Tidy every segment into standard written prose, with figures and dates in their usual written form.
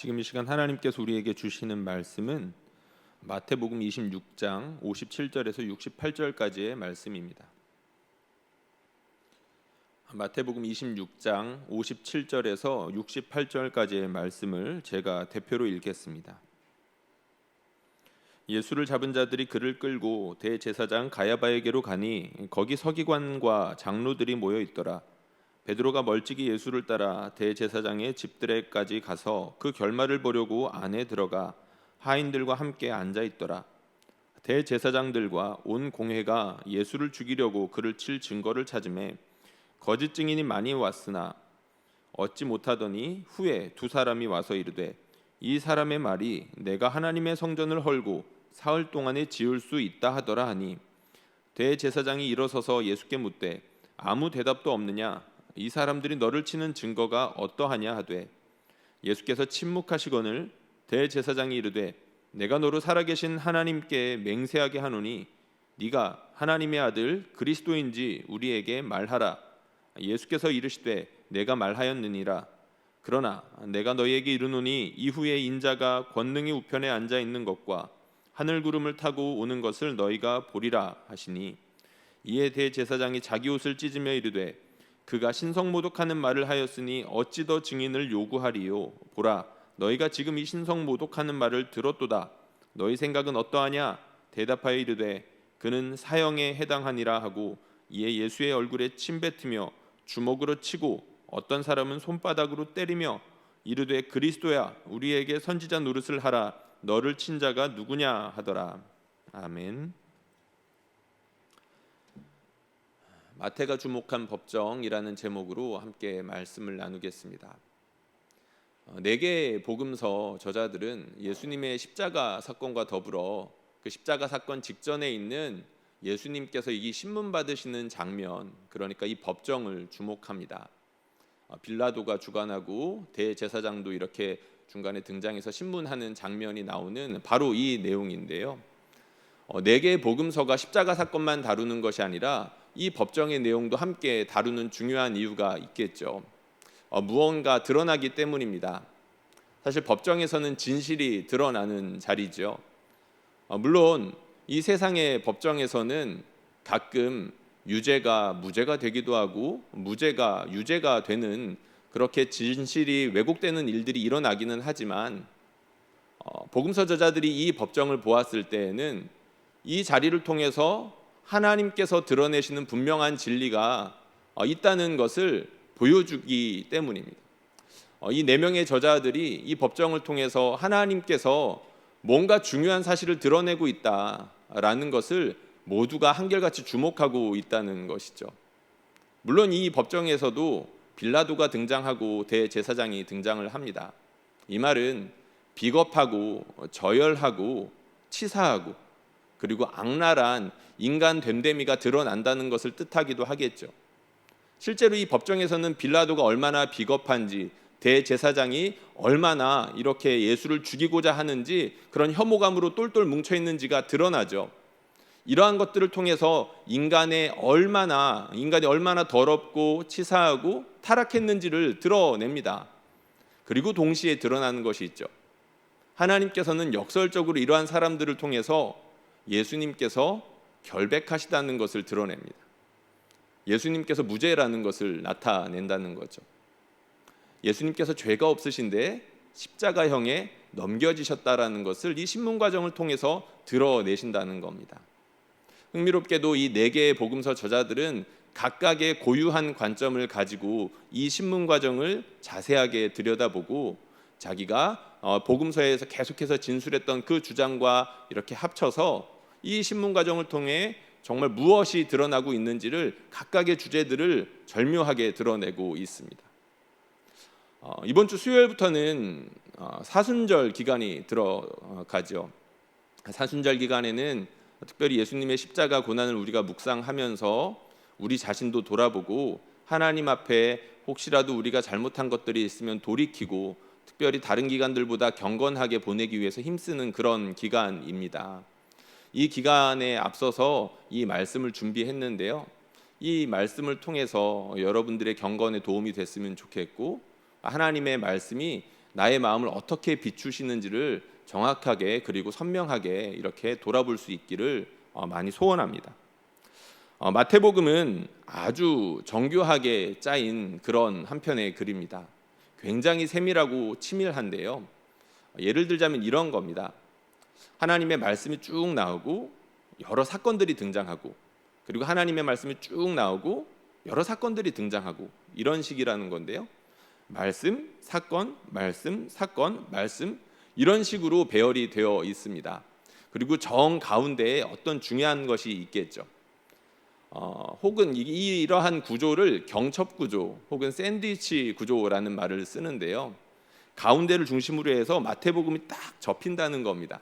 지금 이 시간 하나님께서 우리에게 주시는 말씀은 마태복음 26장 57절에서 68절까지의 말씀입니다. 마태복음 26장 57절에서 68절까지의 말씀을 제가 대표로 읽겠습니다. 예수를 잡은 자들이 그를 끌고 대제사장 가야바에게로 가니 거기 서기관과 장로들이 모여 있더라. 베드로가 멀찍이 예수를 따라 대제사장의 집들에까지 가서 그 결말을 보려고 안에 들어가 하인들과 함께 앉아 있더라. 대제사장들과 온 공회가 예수를 죽이려고 그를 칠 증거를 찾으매 거짓 증인이 많이 왔으나 얻지 못하더니 후에 두 사람이 와서 이르되 이 사람의 말이 내가 하나님의 성전을 헐고 사흘 동안에 지을 수 있다 하더라 하니 대제사장이 일어서서 예수께 묻되 아무 대답도 없느냐? 이 사람들이 너를 치는 증거가 어떠하냐 하되 예수께서 침묵하시거늘 대제사장이 이르되 내가 너로 살아계신 하나님께 맹세하게 하노니 네가 하나님의 아들 그리스도인지 우리에게 말하라. 예수께서 이르시되 내가 말하였느니라. 그러나 내가 너희에게 이르노니 이후에 인자가 권능의 우편에 앉아 있는 것과 하늘 구름을 타고 오는 것을 너희가 보리라 하시니 이에 대제사장이 자기 옷을 찢으며 이르되 그가 신성모독하는 말을 하였으니 어찌 더 증인을 요구하리요. 보라 너희가 지금 이 신성모독하는 말을 들었도다. 너희 생각은 어떠하냐? 대답하여 이르되 그는 사형에 해당하니라 하고 이에 예수의 얼굴에 침 뱉으며 주먹으로 치고 어떤 사람은 손바닥으로 때리며 이르되 그리스도야 우리에게 선지자 노릇을 하라. 너를 친 자가 누구냐 하더라. 아멘. 마태가 주목한 법정이라는 제목으로 함께 말씀을 나누겠습니다. 네 개의 복음서 저자들은 예수님의 십자가 사건과 더불어 그 십자가 사건 직전에 있는 예수님께서 이 신문 받으시는 장면, 그러니까 이 법정을 주목합니다. 빌라도가 주관하고 대제사장도 이렇게 중간에 등장해서 신문하는 장면이 나오는 바로 이 내용인데요. 네 개의 복음서가 십자가 사건만 다루는 것이 아니라 이 법정의 내용도 함께 다루는 중요한 이유가 있겠죠. 무언가 드러나기 때문입니다. 사실 법정에서는 진실이 드러나는 자리죠. 물론 이 세상의 법정에서는 가끔 유죄가 무죄가 되기도 하고 무죄가 유죄가 되는 그렇게 진실이 왜곡되는 일들이 일어나기는 하지만 복음서 저자들이 이 법정을 보았을 때에는 이 자리를 통해서 하나님께서 드러내시는 분명한 진리가 있다는 것을 보여주기 때문입니다. 이 네 명의 저자들이 이 법정을 통해서 하나님께서 뭔가 중요한 사실을 드러내고 있다라는 것을 모두가 한결같이 주목하고 있다는 것이죠. 물론 이 법정에서도 빌라도가 등장하고 대제사장이 등장을 합니다. 이 말은 비겁하고 저열하고 치사하고 그리고 악랄한 인간 됨됨이가 드러난다는 것을 뜻하기도 하겠죠. 실제로 이 법정에서는 빌라도가 얼마나 비겁한지, 대제사장이 얼마나 이렇게 예수를 죽이고자 하는지 그런 혐오감으로 똘똘 뭉쳐 있는지가 드러나죠. 이러한 것들을 통해서 인간이 얼마나 더럽고 치사하고 타락했는지를 드러냅니다. 그리고 동시에 드러나는 것이 있죠. 하나님께서는 역설적으로 이러한 사람들을 통해서 예수님께서 결백하시다는 것을 드러냅니다. 예수님께서 무죄라는 것을 나타낸다는 거죠. 예수님께서 죄가 없으신데 십자가형에 넘겨지셨다라는 것을 이 신문 과정을 통해서 드러내신다는 겁니다. 흥미롭게도 이 네 개의 복음서 저자들은 각각의 고유한 관점을 가지고 이 신문 과정을 자세하게 들여다보고 자기가 복음서에서 계속해서 진술했던 그 주장과 이렇게 합쳐서 이 신문 과정을 통해 정말 무엇이 드러나고 있는지를 각각의 주제들을 절묘하게 드러내고 있습니다. 이번 주 수요일부터는 사순절 기간이 들어가죠. 사순절 기간에는 특별히 예수님의 십자가 고난을 우리가 묵상하면서 우리 자신도 돌아보고 하나님 앞에 혹시라도 우리가 잘못한 것들이 있으면 돌이키고 특별히 다른 기간들보다 경건하게 보내기 위해서 힘쓰는 그런 기간입니다. 이 기간에 앞서서 이 말씀을 준비했는데요. 이 말씀을 통해서 여러분들의 경건에 도움이 됐으면 좋겠고 하나님의 말씀이 나의 마음을 어떻게 비추시는지를 정확하게 그리고 선명하게 이렇게 돌아볼 수 있기를 많이 소원합니다. 마태복음은 아주 정교하게 짜인 그런 한 편의 글입니다. 굉장히 세밀하고 치밀한데요. 예를 들자면 이런 겁니다. 하나님의 말씀이 쭉 나오고 여러 사건들이 등장하고, 그리고 하나님의 말씀이 쭉 나오고 여러 사건들이 등장하고, 이런 식이라는 건데요. 말씀, 사건, 말씀, 사건, 말씀, 이런 식으로 배열이 되어 있습니다. 그리고 정 가운데에 어떤 중요한 것이 있겠죠. 혹은 이러한 구조를 경첩 구조 혹은 샌드위치 구조라는 말을 쓰는데요. 가운데를 중심으로 해서 마태복음이 딱 접힌다는 겁니다.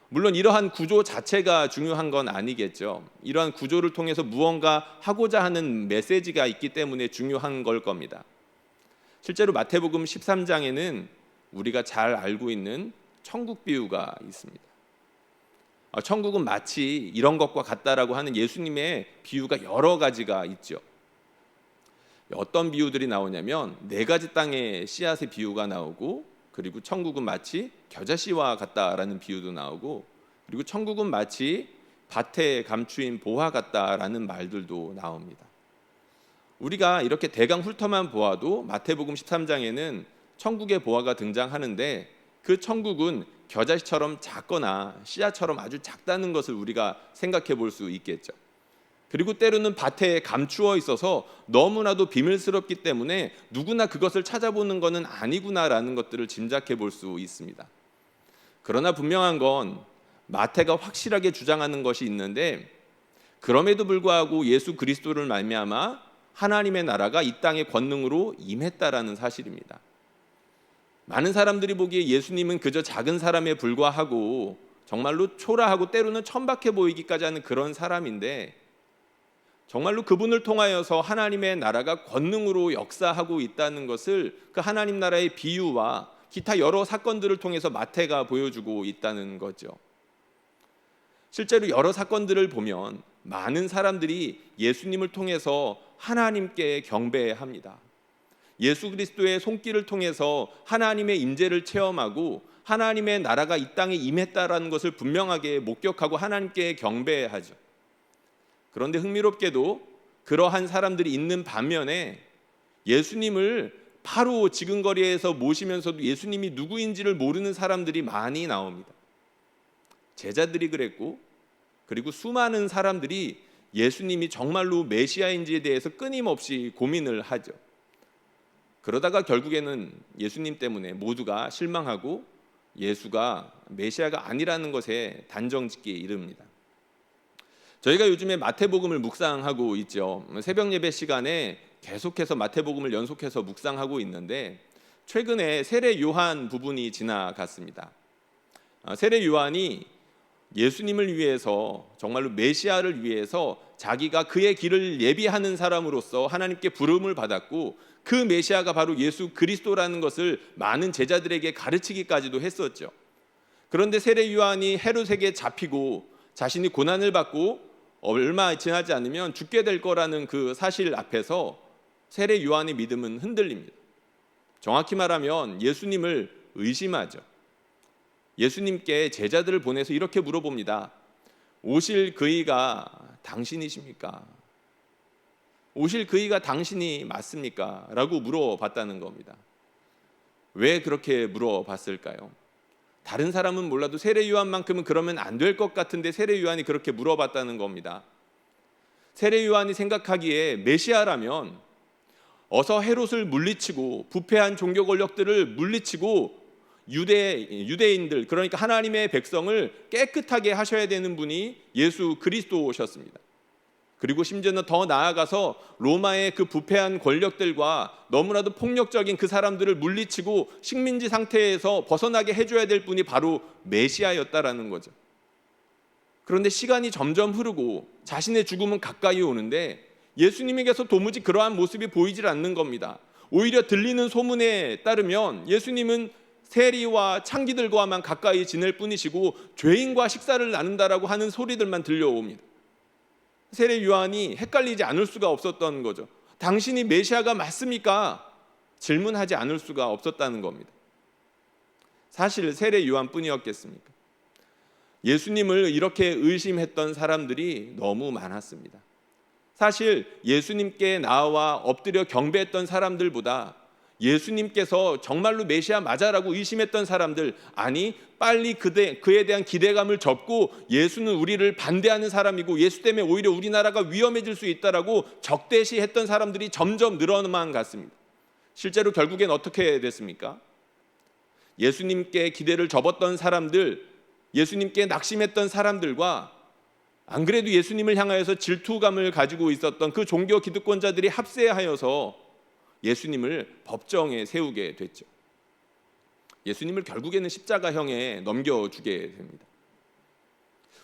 물론 이러한 구조 자체가 중요한 건 아니겠죠. 이러한 구조를 통해서 무언가 하고자 하는 메시지가 있기 때문에 중요한 걸 겁니다. 실제로 마태복음 13장에는 우리가 잘 알고 있는 천국 비유가 있습니다. 천국은 마치 이런 것과 같다라고 하는 예수님의 비유가 여러 가지가 있죠. 어떤 비유들이 나오냐면 4가지 땅의 씨앗의 비유가 나오고, 그리고 천국은 마치 겨자씨와 같다라는 비유도 나오고, 그리고 천국은 마치 밭에 감추인 보화 같다라는 말들도 나옵니다. 우리가 이렇게 대강 훑어만 보아도 마태복음 13장에는 천국의 보화가 등장하는데, 그 천국은 겨자씨처럼 작거나 씨앗처럼 아주 작다는 것을 우리가 생각해 볼 수 있겠죠. 그리고 때로는 밭에 감추어 있어서 너무나도 비밀스럽기 때문에 누구나 그것을 찾아보는 것은 아니구나라는 것들을 짐작해 볼 수 있습니다. 그러나 분명한 건 마태가 확실하게 주장하는 것이 있는데, 그럼에도 불구하고 예수 그리스도를 말미암아 하나님의 나라가 이 땅의 권능으로 임했다라는 사실입니다. 많은 사람들이 보기에 예수님은 그저 작은 사람에 불과하고 정말로 초라하고 때로는 천박해 보이기까지 하는 그런 사람인데, 정말로 그분을 통하여서 하나님의 나라가 권능으로 역사하고 있다는 것을 그 하나님 나라의 비유와 기타 여러 사건들을 통해서 마태가 보여주고 있다는 거죠. 실제로 여러 사건들을 보면 많은 사람들이 예수님을 통해서 하나님께 경배합니다. 예수 그리스도의 손길을 통해서 하나님의 임재를 체험하고 하나님의 나라가 이 땅에 임했다라는 것을 분명하게 목격하고 하나님께 경배하죠. 그런데 흥미롭게도 그러한 사람들이 있는 반면에 예수님을 바로 지근거리에서 모시면서도 예수님이 누구인지를 모르는 사람들이 많이 나옵니다. 제자들이 그랬고, 그리고 수많은 사람들이 예수님이 정말로 메시아인지에 대해서 끊임없이 고민을 하죠. 그러다가 결국에는 예수님 때문에 모두가 실망하고 예수가 메시아가 아니라는 것에 단정짓기에 이릅니다. 저희가 요즘에 마태복음을 묵상하고 있죠. 새벽 예배 시간에 계속해서 마태복음을 연속해서 묵상하고 있는데, 최근에 세례 요한 부분이 지나갔습니다. 세례 요한이 예수님을 위해서, 정말로 메시아를 위해서 자기가 그의 길을 예비하는 사람으로서 하나님께 부름을 받았고, 그 메시아가 바로 예수 그리스도라는 것을 많은 제자들에게 가르치기까지도 했었죠. 그런데 세례 요한이 헤롯에게 잡히고 자신이 고난을 받고 얼마 지나지 않으면 죽게 될 거라는 그 사실 앞에서 세례 요한의 믿음은 흔들립니다. 정확히 말하면 예수님을 의심하죠. 예수님께 제자들을 보내서 이렇게 물어봅니다. 오실 그이가 당신이십니까? 오실 그이가 당신이 맞습니까? 라고 물어봤다는 겁니다. 왜 그렇게 물어봤을까요? 다른 사람은 몰라도 세례 요한만큼은 그러면 안 될 것 같은데 세례 요한이 그렇게 물어봤다는 겁니다. 세례 요한이 생각하기에 메시아라면 어서 헤롯을 물리치고 부패한 종교 권력들을 물리치고 유대인들, 그러니까 하나님의 백성을 깨끗하게 하셔야 되는 분이 예수 그리스도셨습니다. 그리고 심지어는 더 나아가서 로마의 그 부패한 권력들과 너무나도 폭력적인 그 사람들을 물리치고 식민지 상태에서 벗어나게 해줘야 될 분이 바로 메시아였다라는 거죠. 그런데 시간이 점점 흐르고 자신의 죽음은 가까이 오는데 예수님에게서 도무지 그러한 모습이 보이질 않는 겁니다. 오히려 들리는 소문에 따르면 예수님은 세리와 창기들과만 가까이 지낼 뿐이시고 죄인과 식사를 나눈다라고 하는 소리들만 들려옵니다. 세례 요한이 헷갈리지 않을 수가 없었던 거죠. 당신이 메시아가 맞습니까? 질문하지 않을 수가 없었다는 겁니다. 사실 세례 요한뿐이었겠습니까? 예수님을 이렇게 의심했던 사람들이 너무 많았습니다. 사실 예수님께 나와 엎드려 경배했던 사람들보다 예수님께서 정말로 메시아 맞아라고 의심했던 사람들, 아니 빨리 그에 대한 기대감을 접고 예수는 우리를 반대하는 사람이고 예수 때문에 오히려 우리나라가 위험해질 수 있다라고 적대시했던 사람들이 점점 늘어나만 갔습니다. 실제로 결국엔 어떻게 됐습니까? 예수님께 기대를 접었던 사람들, 예수님께 낙심했던 사람들과 안 그래도 예수님을 향하여서 질투감을 가지고 있었던 그 종교 기득권자들이 합세하여서 예수님을 법정에 세우게 됐죠. 예수님을 결국에는 십자가형에 넘겨주게 됩니다.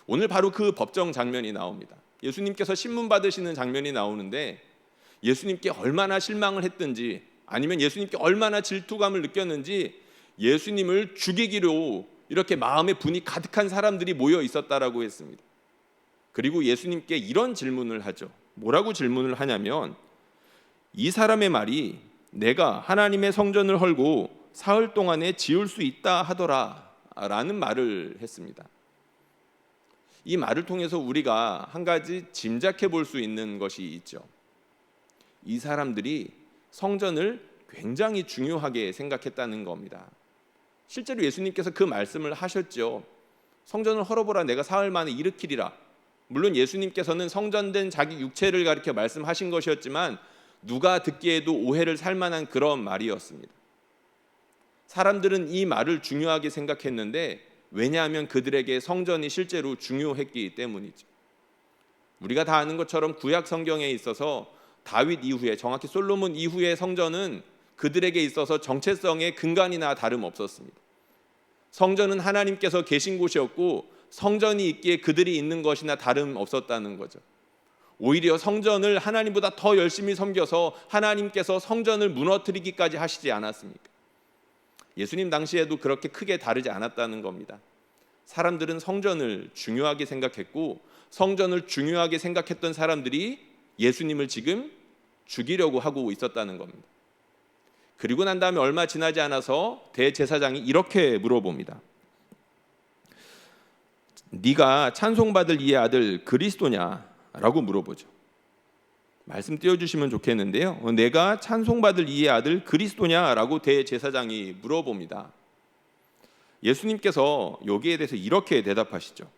오늘 바로 그 법정 장면이 나옵니다. 예수님께서 신문 받으시는 장면이 나오는데 예수님께 얼마나 실망을 했든지 아니면 예수님께 얼마나 질투감을 느꼈는지 예수님을 죽이기로 이렇게 마음의 분이 가득한 사람들이 모여 있었다라고 했습니다. 그리고 예수님께 이런 질문을 하죠. 뭐라고 질문을 하냐면 이 사람의 말이 내가 하나님의 성전을 헐고 사흘 동안에 지을 수 있다 하더라 라는 말을 했습니다. 이 말을 통해서 우리가 한 가지 짐작해 볼 수 있는 것이 있죠. 이 사람들이 성전을 굉장히 중요하게 생각했다는 겁니다. 실제로 예수님께서 그 말씀을 하셨죠. 성전을 헐어보라 내가 사흘 만에 일으키리라. 물론 예수님께서는 성전된 자기 육체를 가리켜 말씀하신 것이었지만 누가 듣기에도 오해를 살 만한 그런 말이었습니다. 사람들은 이 말을 중요하게 생각했는데 왜냐하면 그들에게 성전이 실제로 중요했기 때문이죠. 우리가 다 아는 것처럼 구약 성경에 있어서 다윗 이후에, 정확히 솔로몬 이후의 성전은 그들에게 있어서 정체성의 근간이나 다름없었습니다. 성전은 하나님께서 계신 곳이었고 성전이 있기에 그들이 있는 것이나 다름없었다는 거죠. 오히려 성전을 하나님보다 더 열심히 섬겨서 하나님께서 성전을 무너뜨리기까지 하시지 않았습니까? 예수님 당시에도 그렇게 크게 다르지 않았다는 겁니다. 사람들은 성전을 중요하게 생각했고 성전을 중요하게 생각했던 사람들이 예수님을 지금 죽이려고 하고 있었다는 겁니다. 그리고 난 다음에 얼마 지나지 않아서 대제사장이 이렇게 물어봅니다. 네가 찬송받을 이의 아들 그리스도냐? 라고 물어보죠. 말씀 띄워주시면 좋겠는데요. 내가 찬송받을 이의 아들 그리스도냐? 라고 대제사장이 물어봅니다. 예수님께서 여기에 대해서 이렇게 대답하시죠.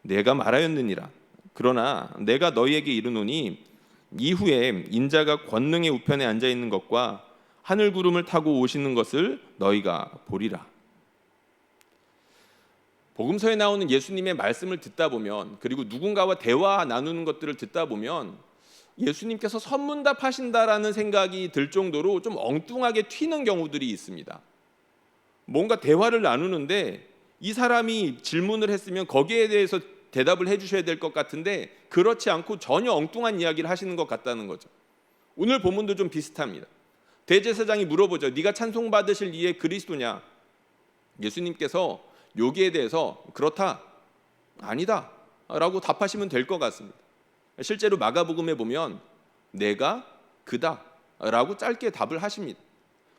내가 말하였느니라. 그러나 내가 너희에게 이르노니 이후에 인자가 권능의 우편에 앉아있는 것과 하늘 구름을 타고 오시는 것을 너희가 보리라. 복음서에 나오는 예수님의 말씀을 듣다 보면 그리고 누군가와 대화 나누는 것들을 듣다 보면 예수님께서 선문답하신다라는 생각이 들 정도로 좀 엉뚱하게 튀는 경우들이 있습니다. 뭔가 대화를 나누는데 이 사람이 질문을 했으면 거기에 대해서 대답을 해주셔야 될 것 같은데 그렇지 않고 전혀 엉뚱한 이야기를 하시는 것 같다는 거죠. 오늘 본문도 좀 비슷합니다. 대제사장이 물어보죠. 네가 찬송받으실 이의 그리스도냐? 예수님께서 여기에 대해서 그렇다, 아니다 라고 답하시면 될 것 같습니다. 실제로 마가복음에 보면 내가 그다 라고 짧게 답을 하십니다.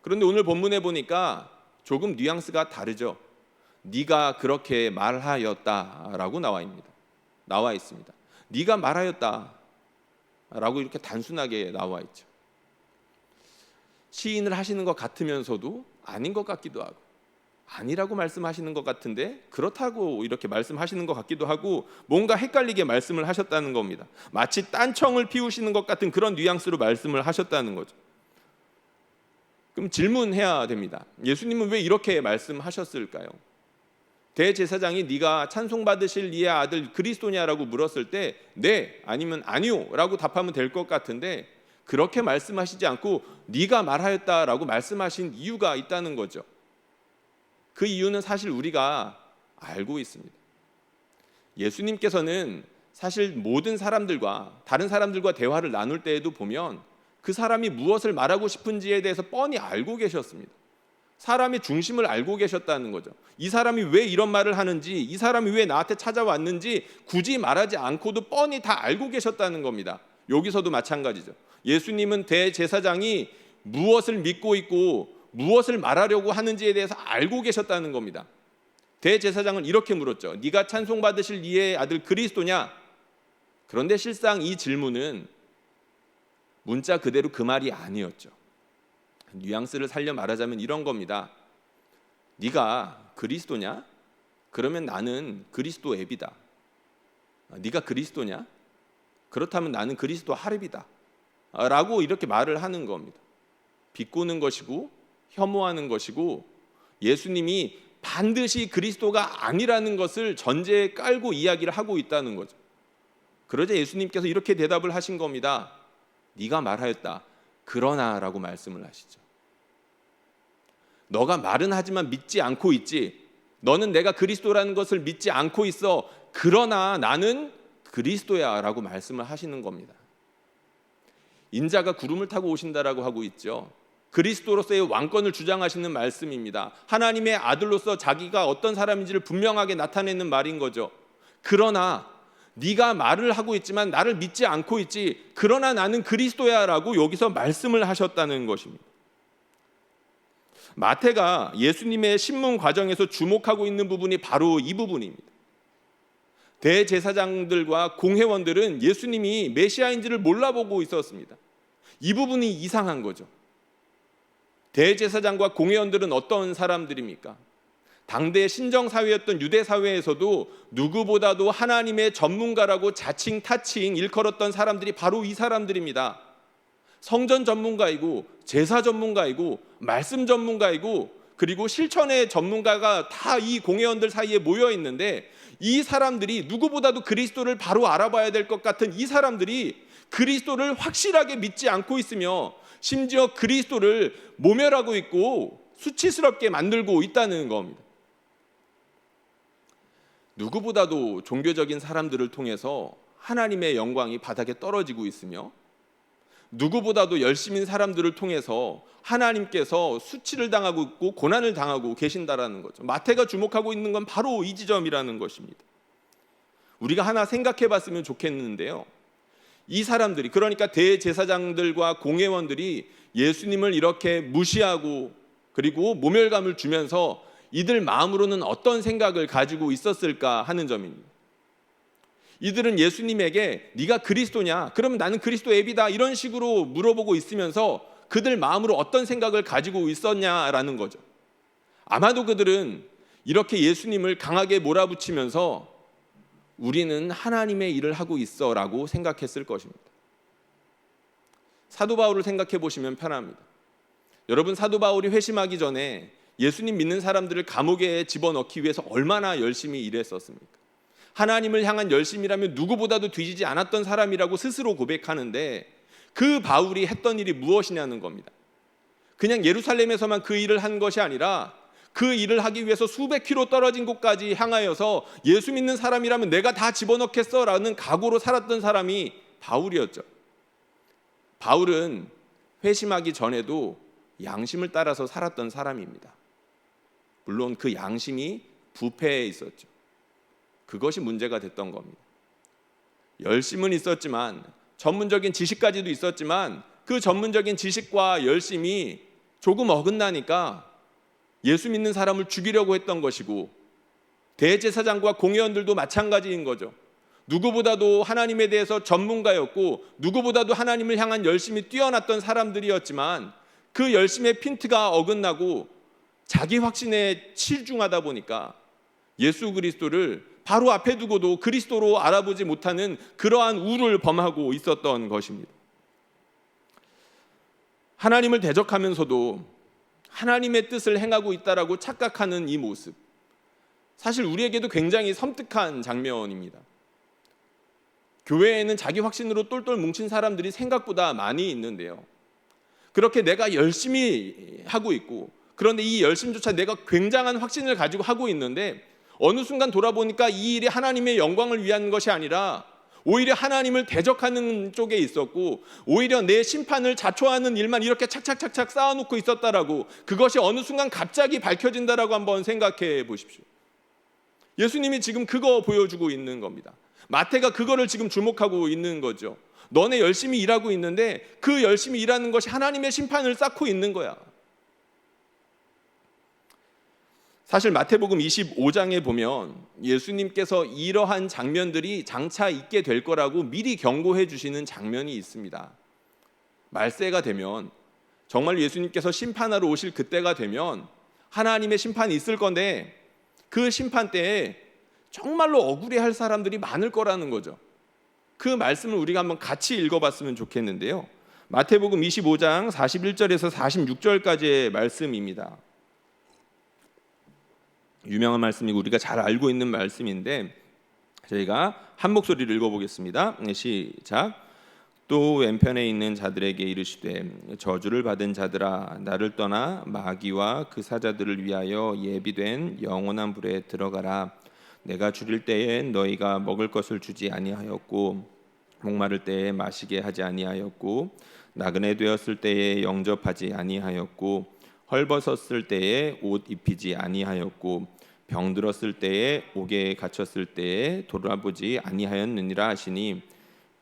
그런데 오늘 본문에 보니까 조금 뉘앙스가 다르죠. 네가 그렇게 말하였다라고 나와 있습니다. 네가 말하였다라고 이렇게 단순하게 나와 있죠. 시인을 하시는 것 같으면서도 아닌 것 같기도 하고 아니라고 말씀하시는 것 같은데 그렇다고 이렇게 말씀하시는 것 같기도 하고 뭔가 헷갈리게 말씀을 하셨다는 겁니다. 마치 딴청을 피우시는 것 같은 그런 뉘앙스로 말씀을 하셨다는 거죠. 그럼 질문해야 됩니다. 예수님은 왜 이렇게 말씀하셨을까요? 대제사장이 네가 찬송받으실 이의 아들 그리스도냐라고 물었을 때 네 아니면 아니요 라고 답하면 될 것 같은데 그렇게 말씀하시지 않고 네가 말하였다라고 말씀하신 이유가 있다는 거죠. 그 이유는 사실 우리가 알고 있습니다. 예수님께서는 사실 모든 사람들과 다른 사람들과 대화를 나눌 때에도 보면 그 사람이 무엇을 말하고 싶은지에 대해서 뻔히 알고 계셨습니다. 사람의 중심을 알고 계셨다는 거죠. 이 사람이 왜 이런 말을 하는지, 이 사람이 왜 나한테 찾아왔는지 굳이 말하지 않고도 뻔히 다 알고 계셨다는 겁니다. 여기서도 마찬가지죠. 예수님은 대제사장이 무엇을 믿고 있고 무엇을 말하려고 하는지에 대해서 알고 계셨다는 겁니다. 대제사장은 이렇게 물었죠. 네가 찬송받으실 이의 아들 그리스도냐? 그런데 실상 이 질문은 문자 그대로 그 말이 아니었죠. 뉘앙스를 살려 말하자면 이런 겁니다. 네가 그리스도냐? 그러면 나는 그리스도 앱이다. 네가 그리스도냐? 그렇다면 나는 그리스도 하렙이다. 라고 이렇게 말을 하는 겁니다. 비꼬는 것이고 혐오하는 것이고 예수님이 반드시 그리스도가 아니라는 것을 전제에 깔고 이야기를 하고 있다는 거죠. 그러자 예수님께서 이렇게 대답을 하신 겁니다. 네가 말하였다. 그러나 라고 말씀을 하시죠. 너가 말은 하지만 믿지 않고 있지. 너는 내가 그리스도라는 것을 믿지 않고 있어. 그러나 나는 그리스도야 라고 말씀을 하시는 겁니다. 인자가 구름을 타고 오신다라고 하고 있죠. 그리스도로서의 왕권을 주장하시는 말씀입니다. 하나님의 아들로서 자기가 어떤 사람인지를 분명하게 나타내는 말인 거죠. 그러나 네가 말을 하고 있지만 나를 믿지 않고 있지. 그러나 나는 그리스도야 라고 여기서 말씀을 하셨다는 것입니다. 마태가 예수님의 신문 과정에서 주목하고 있는 부분이 바로 이 부분입니다. 대제사장들과 공회원들은 예수님이 메시아인지를 몰라보고 있었습니다. 이 부분이 이상한 거죠. 대제사장과 공회원들은 어떤 사람들입니까? 당대 신정사회였던 유대사회에서도 누구보다도 하나님의 전문가라고 자칭 타칭 일컬었던 사람들이 바로 이 사람들입니다. 성전 전문가이고 제사 전문가이고 말씀 전문가이고 그리고 실천의 전문가가 다 이 공회원들 사이에 모여 있는데 이 사람들이 누구보다도 그리스도를 바로 알아봐야 될 것 같은 이 사람들이 그리스도를 확실하게 믿지 않고 있으며 심지어 그리스도를 모멸하고 있고 수치스럽게 만들고 있다는 겁니다. 누구보다도 종교적인 사람들을 통해서 하나님의 영광이 바닥에 떨어지고 있으며 누구보다도 열심인 사람들을 통해서 하나님께서 수치를 당하고 있고 고난을 당하고 계신다라는 거죠. 마태가 주목하고 있는 건 바로 이 지점이라는 것입니다. 우리가 하나 생각해 봤으면 좋겠는데요. 이 사람들이 그러니까 대제사장들과 공회원들이 예수님을 이렇게 무시하고 그리고 모멸감을 주면서 이들 마음으로는 어떤 생각을 가지고 있었을까 하는 점입니다. 이들은 예수님에게 네가 그리스도냐? 그러면 나는 그리스도 앱이다. 이런 식으로 물어보고 있으면서 그들 마음으로 어떤 생각을 가지고 있었냐라는 거죠. 아마도 그들은 이렇게 예수님을 강하게 몰아붙이면서 우리는 하나님의 일을 하고 있어라고 생각했을 것입니다. 사도 바울을 생각해 보시면 편합니다. 여러분, 사도 바울이 회심하기 전에 예수님 믿는 사람들을 감옥에 집어넣기 위해서 얼마나 열심히 일했었습니까? 하나님을 향한 열심이라면 누구보다도 뒤지지 않았던 사람이라고 스스로 고백하는데 그 바울이 했던 일이 무엇이냐는 겁니다. 그냥 예루살렘에서만 그 일을 한 것이 아니라 그 일을 하기 위해서 수백 킬로 떨어진 곳까지 향하여서 예수 믿는 사람이라면 내가 다 집어넣겠어 라는 각오로 살았던 사람이 바울이었죠. 바울은 회심하기 전에도 양심을 따라서 살았던 사람입니다. 물론 그 양심이 부패해 있었죠. 그것이 문제가 됐던 겁니다. 열심은 있었지만 전문적인 지식까지도 있었지만 그 전문적인 지식과 열심이 조금 어긋나니까 예수 믿는 사람을 죽이려고 했던 것이고 대제사장과 공회원들도 마찬가지인 거죠. 누구보다도 하나님에 대해서 전문가였고 누구보다도 하나님을 향한 열심이 뛰어났던 사람들이었지만 그 열심의 핀트가 어긋나고 자기 확신에 치중하다 보니까 예수 그리스도를 바로 앞에 두고도 그리스도로 알아보지 못하는 그러한 우를 범하고 있었던 것입니다. 하나님을 대적하면서도 하나님의 뜻을 행하고 있다라고 착각하는 이 모습, 사실 우리에게도 굉장히 섬뜩한 장면입니다. 교회에는 자기 확신으로 똘똘 뭉친 사람들이 생각보다 많이 있는데요. 그렇게 내가 열심히 하고 있고 그런데 이 열심조차 내가 굉장한 확신을 가지고 하고 있는데 어느 순간 돌아보니까 이 일이 하나님의 영광을 위한 것이 아니라 오히려 하나님을 대적하는 쪽에 있었고 오히려 내 심판을 자초하는 일만 이렇게 착착착착 쌓아놓고 있었다라고, 그것이 어느 순간 갑자기 밝혀진다라고 한번 생각해 보십시오. 예수님이 지금 그거 보여주고 있는 겁니다. 마태가 그거를 지금 주목하고 있는 거죠. 너네 열심히 일하고 있는데 그 열심히 일하는 것이 하나님의 심판을 쌓고 있는 거야. 사실 마태복음 25장에 보면 예수님께서 이러한 장면들이 장차 있게 될 거라고 미리 경고해 주시는 장면이 있습니다. 말세가 되면, 정말 예수님께서 심판하러 오실 그때가 되면 하나님의 심판이 있을 건데, 그 심판 때에 정말로 억울해할 사람들이 많을 거라는 거죠. 그 말씀을 우리가 한번 같이 읽어봤으면 좋겠는데요. 마태복음 25장 41절에서 46절까지의 말씀입니다. 유명한 말씀이고 우리가 잘 알고 있는 말씀인데, 저희가 한 목소리를 읽어보겠습니다. 시작. 또 왼편에 있는 자들에게 이르시되 저주를 받은 자들아, 나를 떠나 마귀와 그 사자들을 위하여 예비된 영원한 불에 들어가라. 내가 줄일 때에 너희가 먹을 것을 주지 아니하였고, 목마를 때에 마시게 하지 아니하였고, 나그네 되었을 때에 영접하지 아니하였고, 헐벗었을 때에 옷 입히지 아니하였고, 병들었을 때에 옥에 갇혔을 때에 돌아보지 아니하였느니라 하시니,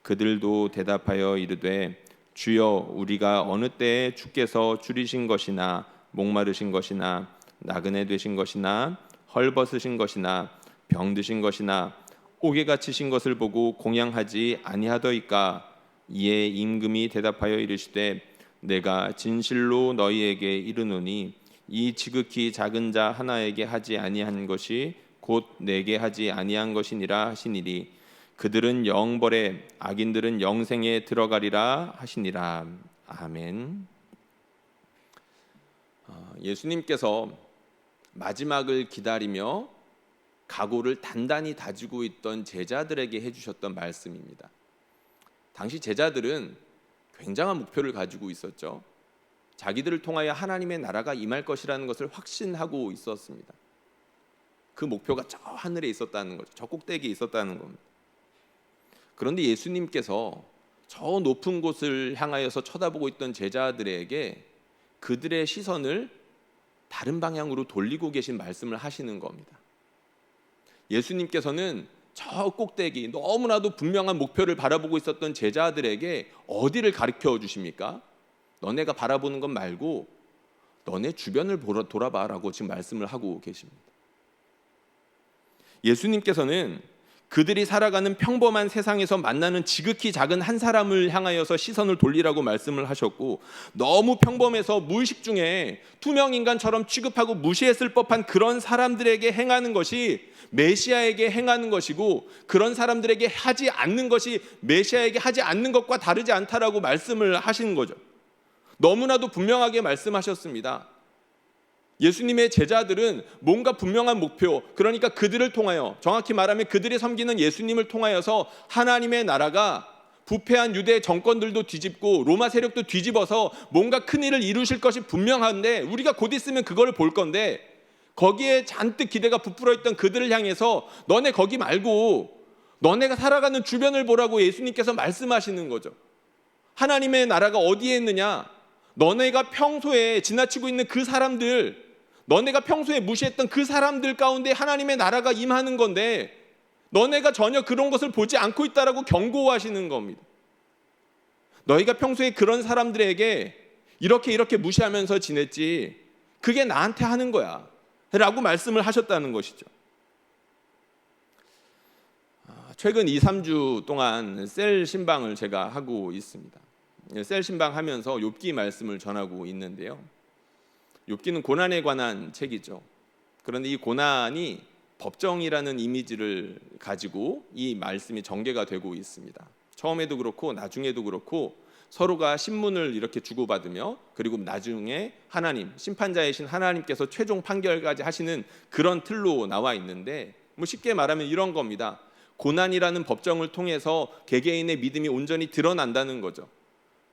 그들도 대답하여 이르되 주여, 우리가 어느 때에 주께서 줄이신 것이나 목마르신 것이나 나그네 되신 것이나 헐벗으신 것이나 병드신 것이나 옥에 갇히신 것을 보고 공양하지 아니하더이까? 이에 임금이 대답하여 이르시되 내가 진실로 너희에게 이르노니 이 지극히 작은 자 하나에게 하지 아니한 것이 곧 내게 하지 아니한 것이니라 하시니리. 그들은 영벌에, 악인들은 영생에 들어가리라 하시니라. 아멘. 예수님께서 마지막을 기다리며 각오를 단단히 다지고 있던 제자들에게 해주셨던 말씀입니다. 당시 제자들은 굉장한 목표를 가지고 있었죠. 자기들을 통하여 하나님의 나라가 임할 것이라는 것을 확신하고 있었습니다. 그 목표가 저 하늘에 있었다는 거죠. 저 꼭대기에 있었다는 겁니다. 그런데 예수님께서 저 높은 곳을 향하여서 쳐다보고 있던 제자들에게 그들의 시선을 다른 방향으로 돌리고 계신 말씀을 하시는 겁니다. 예수님께서는 저 꼭대기, 너무나도 분명한 목표를 바라보고 있었던 제자들에게 어디를 가르쳐 주십니까? 너네가 바라보는 것 말고 너네 주변을 돌아봐라고 지금 말씀을 하고 계십니다. 예수님께서는 그들이 살아가는 평범한 세상에서 만나는 지극히 작은 한 사람을 향하여서 시선을 돌리라고 말씀을 하셨고, 너무 평범해서 무의식 중에 투명인간처럼 취급하고 무시했을 법한 그런 사람들에게 행하는 것이 메시아에게 행하는 것이고, 그런 사람들에게 하지 않는 것이 메시아에게 하지 않는 것과 다르지 않다라고 말씀을 하시는 거죠. 너무나도 분명하게 말씀하셨습니다. 예수님의 제자들은 뭔가 분명한 목표, 그러니까 그들을 통하여, 정확히 말하면 그들이 섬기는 예수님을 통하여서 하나님의 나라가 부패한 유대 정권들도 뒤집고 로마 세력도 뒤집어서 뭔가 큰일을 이루실 것이 분명한데, 우리가 곧 있으면 그걸 볼 건데, 거기에 잔뜩 기대가 부풀어 있던 그들을 향해서 너네 거기 말고 너네가 살아가는 주변을 보라고 예수님께서 말씀하시는 거죠. 하나님의 나라가 어디에 있느냐? 너네가 평소에 지나치고 있는 그 사람들, 너네가 평소에 무시했던 그 사람들 가운데 하나님의 나라가 임하는 건데, 너네가 전혀 그런 것을 보지 않고 있다라고 경고하시는 겁니다. 너희가 평소에 그런 사람들에게 이렇게 무시하면서 지냈지, 그게 나한테 하는 거야 라고 말씀을 하셨다는 것이죠. 최근 2, 3주 동안 셀 신방을 제가 하고 있습니다. 셀 신방 하면서 욥기 말씀을 전하고 있는데요. 욥기는 고난에 관한 책이죠. 그런데 이 고난이 법정이라는 이미지를 가지고 이 말씀이 전개가 되고 있습니다. 처음에도 그렇고 나중에도 그렇고 서로가 신문을 이렇게 주고받으며, 그리고 나중에 하나님, 심판자이신 하나님께서 최종 판결까지 하시는 그런 틀로 나와 있는데, 쉽게 말하면 이런 겁니다. 고난이라는 법정을 통해서 개개인의 믿음이 온전히 드러난다는 거죠.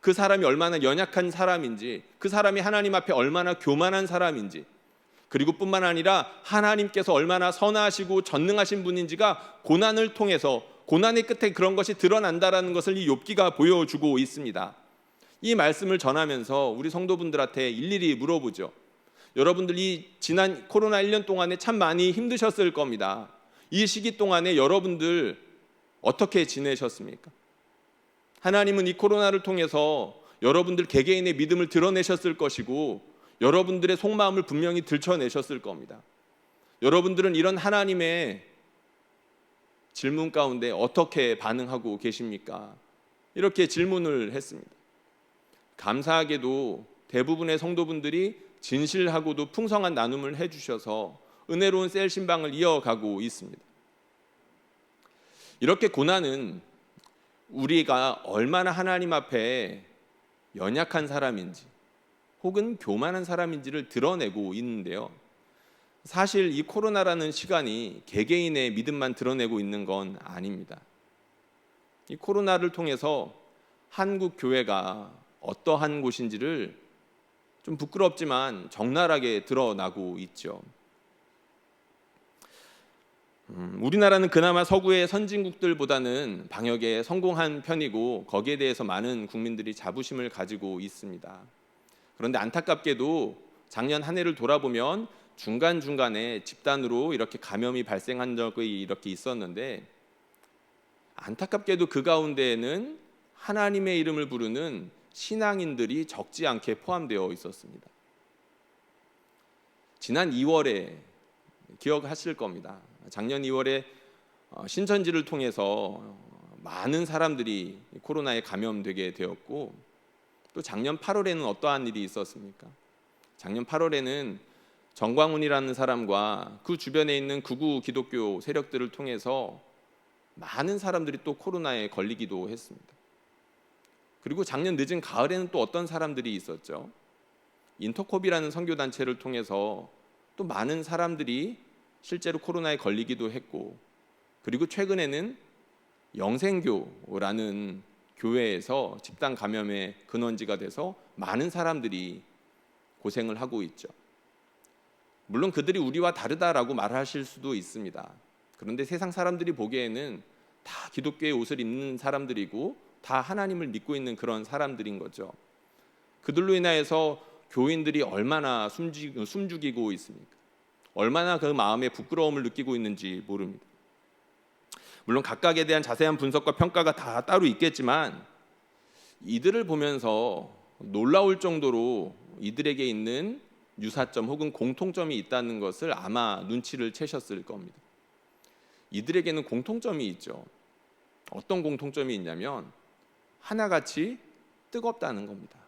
그 사람이 얼마나 연약한 사람인지, 그 사람이 하나님 앞에 얼마나 교만한 사람인지, 그리고 뿐만 아니라 하나님께서 얼마나 선하시고 전능하신 분인지가 고난을 통해서, 고난의 끝에 그런 것이 드러난다라는 것을 이 욥기가 보여주고 있습니다. 이 말씀을 전하면서 우리 성도분들한테 일일이 물어보죠. 여러분들 이 지난 코로나 1년 동안에 참 많이 힘드셨을 겁니다. 이 시기 동안에 여러분들 어떻게 지내셨습니까? 하나님은 이 코로나를 통해서 여러분들 개개인의 믿음을 드러내셨을 것이고 여러분들의 속마음을 분명히 들춰내셨을 겁니다. 여러분들은 이런 하나님의 질문 가운데 어떻게 반응하고 계십니까? 이렇게 질문을 했습니다. 감사하게도 대부분의 성도분들이 진실하고도 풍성한 나눔을 해주셔서 은혜로운 셀 신방을 이어가고 있습니다. 이렇게 고난은 우리가 얼마나 하나님 앞에 연약한 사람인지 혹은 교만한 사람인지를 드러내고 있는데요. 사실 이 코로나라는 시간이 개개인의 믿음만 드러내고 있는 건 아닙니다. 이 코로나를 통해서 한국 교회가 어떠한 곳인지를 좀 부끄럽지만 적나라하게 드러나고 있죠. 우리나라는 그나마 서구의 선진국들보다는 방역에 성공한 편이고 거기에 대해서 많은 국민들이 자부심을 가지고 있습니다. 그런데 안타깝게도 작년 한 해를 돌아보면 중간중간에 집단으로 이렇게 감염이 발생한 적이 이렇게 있었는데 안타깝게도 그 가운데에는 하나님의 이름을 부르는 신앙인들이 적지 않게 포함되어 있었습니다. 지난 2월에 기억하실 겁니다. 작년 2월에 신천지를 통해서 많은 사람들이 코로나에 감염되게 되었고 또 작년 8월에는 어떠한 일이 있었습니까? 작년 8월에는 정광훈이라는 사람과 그 주변에 있는 극우 기독교 세력들을 통해서 많은 사람들이 또 코로나에 걸리기도 했습니다. 그리고 작년 늦은 가을에는 또 어떤 사람들이 있었죠? 인터콥이라는 선교단체를 통해서 또 많은 사람들이 실제로 코로나에 걸리기도 했고 그리고 최근에는 영생교라는 교회에서 집단 감염의 근원지가 돼서 많은 사람들이 고생을 하고 있죠. 물론 그들이 우리와 다르다라고 말하실 수도 있습니다. 그런데 세상 사람들이 보기에는 다 기독교의 옷을 입는 사람들이고 다 하나님을 믿고 있는 그런 사람들인 거죠. 그들로 인하여서 교인들이 얼마나 숨죽이고 있습니까? 얼마나 그 마음에 부끄러움을 느끼고 있는지 모릅니다. 물론 각각에 대한 자세한 분석과 평가가 다 따로 있겠지만 이들을 보면서 놀라울 정도로 이들에게 있는 유사점 혹은 공통점이 있다는 것을 아마 눈치를 채셨을 겁니다. 이들에게는 공통점이 있죠. 어떤 공통점이 있냐면 하나같이 뜨겁다는 겁니다.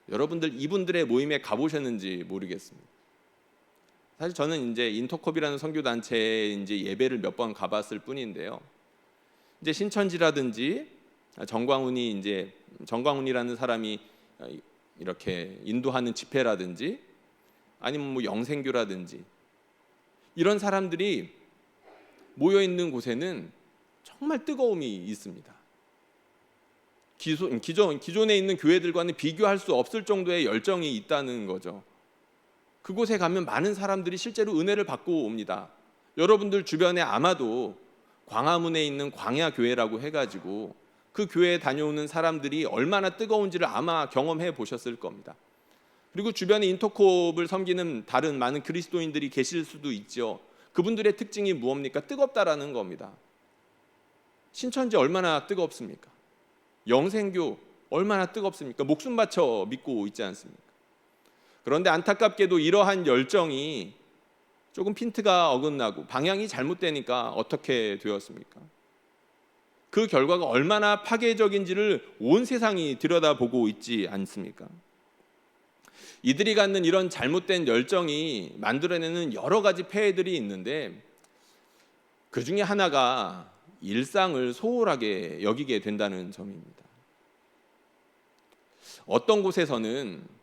여러분들 이분들의 모임에 가보셨는지 모르겠습니다. 사실 저는 이제 인터콥이라는 선교 단체에 이제 예배를 몇 번 가봤을 뿐인데요. 이제 신천지라든지 정광훈이라는 사람이 이렇게 인도하는 집회라든지 아니면 뭐 영생교라든지 이런 사람들이 모여 있는 곳에는 정말 뜨거움이 있습니다. 기존에 있는 교회들과는 비교할 수 없을 정도의 열정이 있다는 거죠. 그곳에 가면 많은 사람들이 실제로 은혜를 받고 옵니다. 여러분들 주변에 아마도 광화문에 있는 광야교회라고 해가지고 그 교회에 다녀오는 사람들이 얼마나 뜨거운지를 아마 경험해 보셨을 겁니다. 그리고 주변에 인터콥을 섬기는 다른 많은 그리스도인들이 계실 수도 있죠. 그분들의 특징이 무엇입니까? 뜨겁다라는 겁니다. 신천지 얼마나 뜨겁습니까? 영생교 얼마나 뜨겁습니까? 목숨 바쳐 믿고 있지 않습니까? 그런데 안타깝게도 이러한 열정이 조금 핀트가 어긋나고 방향이 잘못되니까 어떻게 되었습니까? 그 결과가 얼마나 파괴적인지를 온 세상이 들여다보고 있지 않습니까? 이들이 갖는 이런 잘못된 열정이 만들어내는 여러 가지 폐해들이 있는데 그 중에 하나가 일상을 소홀하게 여기게 된다는 점입니다. 어떤 곳에서는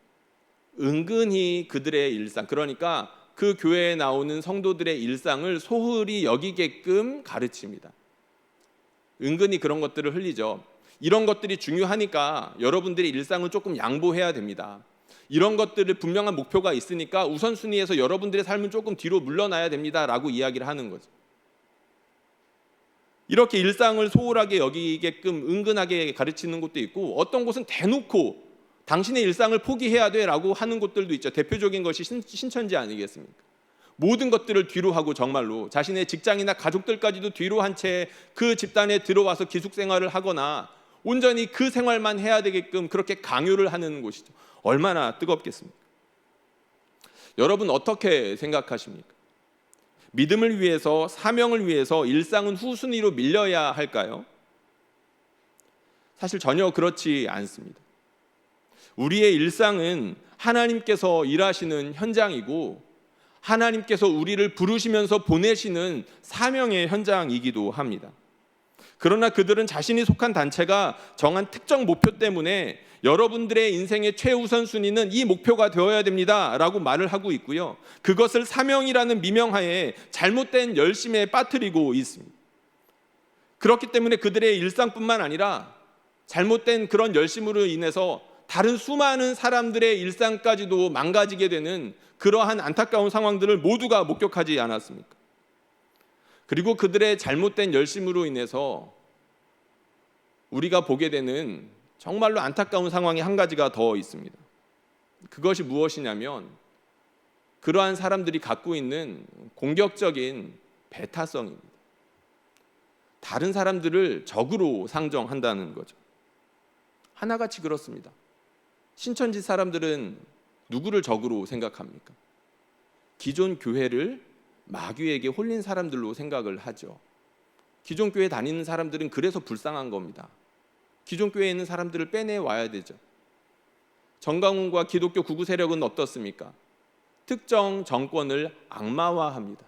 은근히 그들의 일상, 그러니까 그 교회에 나오는 성도들의 일상을 소홀히 여기게끔 가르칩니다. 은근히 그런 것들을 흘리죠. 이런 것들이 중요하니까 여러분들의 일상을 조금 양보해야 됩니다. 이런 것들을 분명한 목표가 있으니까 우선순위에서 여러분들의 삶은 조금 뒤로 물러나야 됩니다 라고 이야기를 하는 거죠. 이렇게 일상을 소홀하게 여기게끔 은근하게 가르치는 곳도 있고 어떤 곳은 대놓고 당신의 일상을 포기해야 돼 라고 하는 곳들도 있죠. 대표적인 것이 신천지 아니겠습니까? 모든 것들을 뒤로 하고 정말로 자신의 직장이나 가족들까지도 뒤로 한 채 그 집단에 들어와서 기숙생활을 하거나 온전히 그 생활만 해야 되게끔 그렇게 강요를 하는 곳이죠. 얼마나 뜨겁겠습니까? 여러분 어떻게 생각하십니까? 믿음을 위해서, 사명을 위해서 일상은 후순위로 밀려야 할까요? 사실 전혀 그렇지 않습니다. 우리의 일상은 하나님께서 일하시는 현장이고 하나님께서 우리를 부르시면서 보내시는 사명의 현장이기도 합니다. 그러나 그들은 자신이 속한 단체가 정한 특정 목표 때문에 여러분들의 인생의 최우선 순위는 이 목표가 되어야 됩니다 라고 말을 하고 있고요, 그것을 사명이라는 미명하에 잘못된 열심에 빠뜨리고 있습니다. 그렇기 때문에 그들의 일상뿐만 아니라 잘못된 그런 열심으로 인해서 다른 수많은 사람들의 일상까지도 망가지게 되는 그러한 안타까운 상황들을 모두가 목격하지 않았습니까? 그리고 그들의 잘못된 열심으로 인해서 우리가 보게 되는 정말로 안타까운 상황이 한 가지가 더 있습니다. 그것이 무엇이냐면 그러한 사람들이 갖고 있는 공격적인 배타성입니다. 다른 사람들을 적으로 상정한다는 거죠. 하나같이 그렇습니다. 신천지 사람들은 누구를 적으로 생각합니까? 기존 교회를 마귀에게 홀린 사람들로 생각을 하죠. 기존 교회 다니는 사람들은 그래서 불쌍한 겁니다. 기존 교회에 있는 사람들을 빼내와야 되죠. 정강훈과 기독교 구구 세력은 어떻습니까? 특정 정권을 악마화합니다.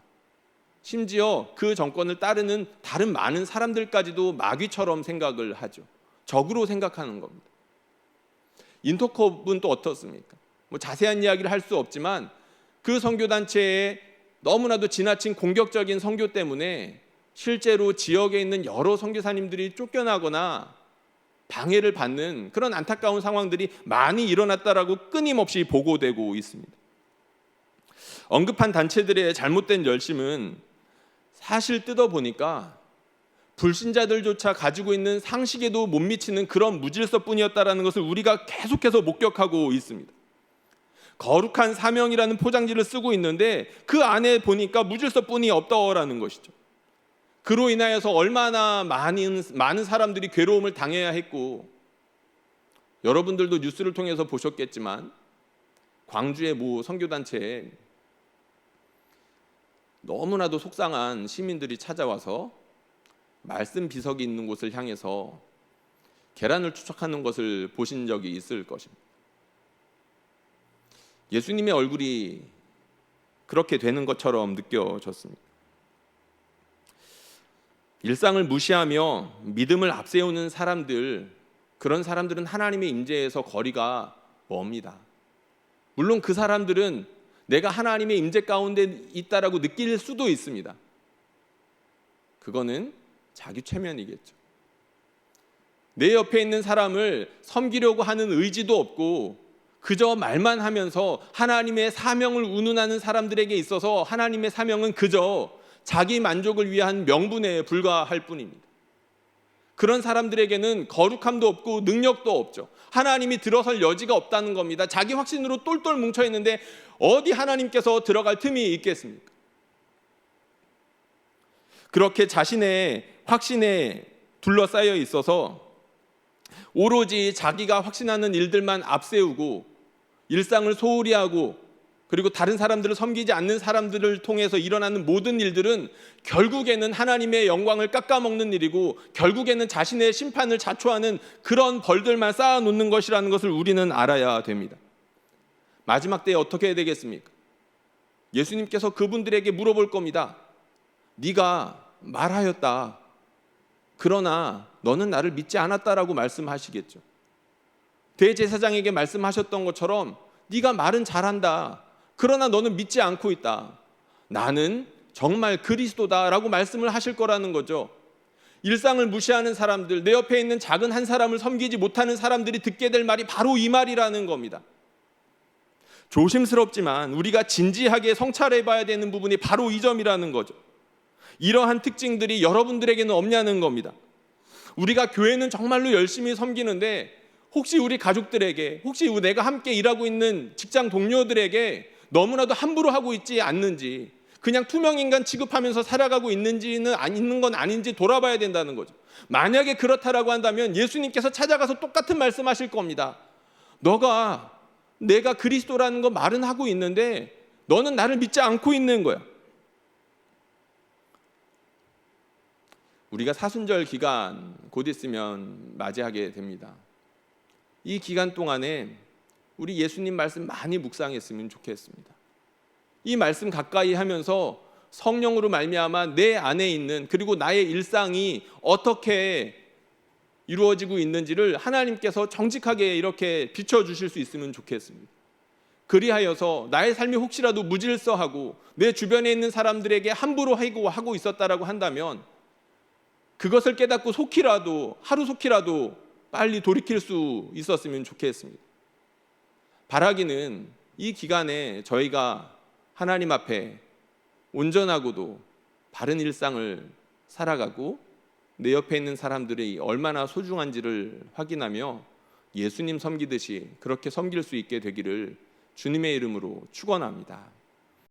심지어 그 정권을 따르는 다른 많은 사람들까지도 마귀처럼 생각을 하죠. 적으로 생각하는 겁니다. 인터컵은 또 어떻습니까? 자세한 이야기를 할 수 없지만 그 선교단체의 너무나도 지나친 공격적인 선교 때문에 실제로 지역에 있는 여러 선교사님들이 쫓겨나거나 방해를 받는 그런 안타까운 상황들이 많이 일어났다라고 끊임없이 보고되고 있습니다. 언급한 단체들의 잘못된 열심은 사실 뜯어보니까 불신자들조차 가지고 있는 상식에도 못 미치는 그런 무질서뿐이었다라는 것을 우리가 계속해서 목격하고 있습니다. 거룩한 사명이라는 포장지를 쓰고 있는데 그 안에 보니까 무질서뿐이 없다라는 것이죠. 그로 인하여서 얼마나 많은 사람들이 괴로움을 당해야 했고, 여러분들도 뉴스를 통해서 보셨겠지만 광주의 모 선교단체에 너무나도 속상한 시민들이 찾아와서 말씀 비석이 있는 곳을 향해서 계란을 투척하는 것을 보신 적이 있을 것입니다. 예수님의 얼굴이 그렇게 되는 것처럼 느껴졌습니다. 일상을 무시하며 믿음을 앞세우는 사람들, 그런 사람들은 하나님의 임재에서 거리가 멉니다. 물론 그 사람들은 내가 하나님의 임재 가운데 있다라고 느낄 수도 있습니다. 그거는 자기 최면이겠죠. 내 옆에 있는 사람을 섬기려고 하는 의지도 없고 그저 말만 하면서 하나님의 사명을 운운하는 사람들에게 있어서 하나님의 사명은 그저 자기 만족을 위한 명분에 불과할 뿐입니다. 그런 사람들에게는 거룩함도 없고 능력도 없죠. 하나님이 들어설 여지가 없다는 겁니다. 자기 확신으로 똘똘 뭉쳐 있는데 어디 하나님께서 들어갈 틈이 있겠습니까? 그렇게 자신의 확신에 둘러싸여 있어서 오로지 자기가 확신하는 일들만 앞세우고 일상을 소홀히 하고 그리고 다른 사람들을 섬기지 않는 사람들을 통해서 일어나는 모든 일들은 결국에는 하나님의 영광을 깎아먹는 일이고 결국에는 자신의 심판을 자초하는 그런 벌들만 쌓아놓는 것이라는 것을 우리는 알아야 됩니다. 마지막 때에 어떻게 해야 되겠습니까? 예수님께서 그분들에게 물어볼 겁니다. 네가 말하였다. 그러나 너는 나를 믿지 않았다라고 말씀하시겠죠. 대제사장에게 말씀하셨던 것처럼 네가 말은 잘한다. 그러나 너는 믿지 않고 있다. 나는 정말 그리스도다라고 말씀을 하실 거라는 거죠. 일상을 무시하는 사람들, 내 옆에 있는 작은 한 사람을 섬기지 못하는 사람들이 듣게 될 말이 바로 이 말이라는 겁니다. 조심스럽지만 우리가 진지하게 성찰해 봐야 되는 부분이 바로 이 점이라는 거죠. 이러한 특징들이 여러분들에게는 없냐는 겁니다. 우리가 교회는 정말로 열심히 섬기는데 혹시 우리 가족들에게, 혹시 내가 함께 일하고 있는 직장 동료들에게 너무나도 함부로 하고 있지 않는지, 그냥 투명인간 취급하면서 살아가고 있는지는 있는 건 아닌지 돌아봐야 된다는 거죠. 만약에 그렇다라고 한다면 예수님께서 찾아가서 똑같은 말씀하실 겁니다. 내가 그리스도라는 거 말은 하고 있는데 너는 나를 믿지 않고 있는 거야. 우리가 사순절 기간 곧 있으면 맞이하게 됩니다. 이 기간 동안에 우리 예수님 말씀 많이 묵상했으면 좋겠습니다. 이 말씀 가까이 하면서 성령으로 말미암아 내 안에 있는, 그리고 나의 일상이 어떻게 이루어지고 있는지를 하나님께서 정직하게 이렇게 비춰주실 수 있으면 좋겠습니다. 그리하여서 나의 삶이 혹시라도 무질서하고 내 주변에 있는 사람들에게 함부로 하고 있었다라고 한다면 그것을 깨닫고 하루속히라도 빨리 돌이킬 수 있었으면 좋겠습니다. 바라기는 이 기간에 저희가 하나님 앞에 온전하고도 바른 일상을 살아가고 내 옆에 있는 사람들이 얼마나 소중한지를 확인하며 예수님 섬기듯이 그렇게 섬길 수 있게 되기를 주님의 이름으로 축원합니다.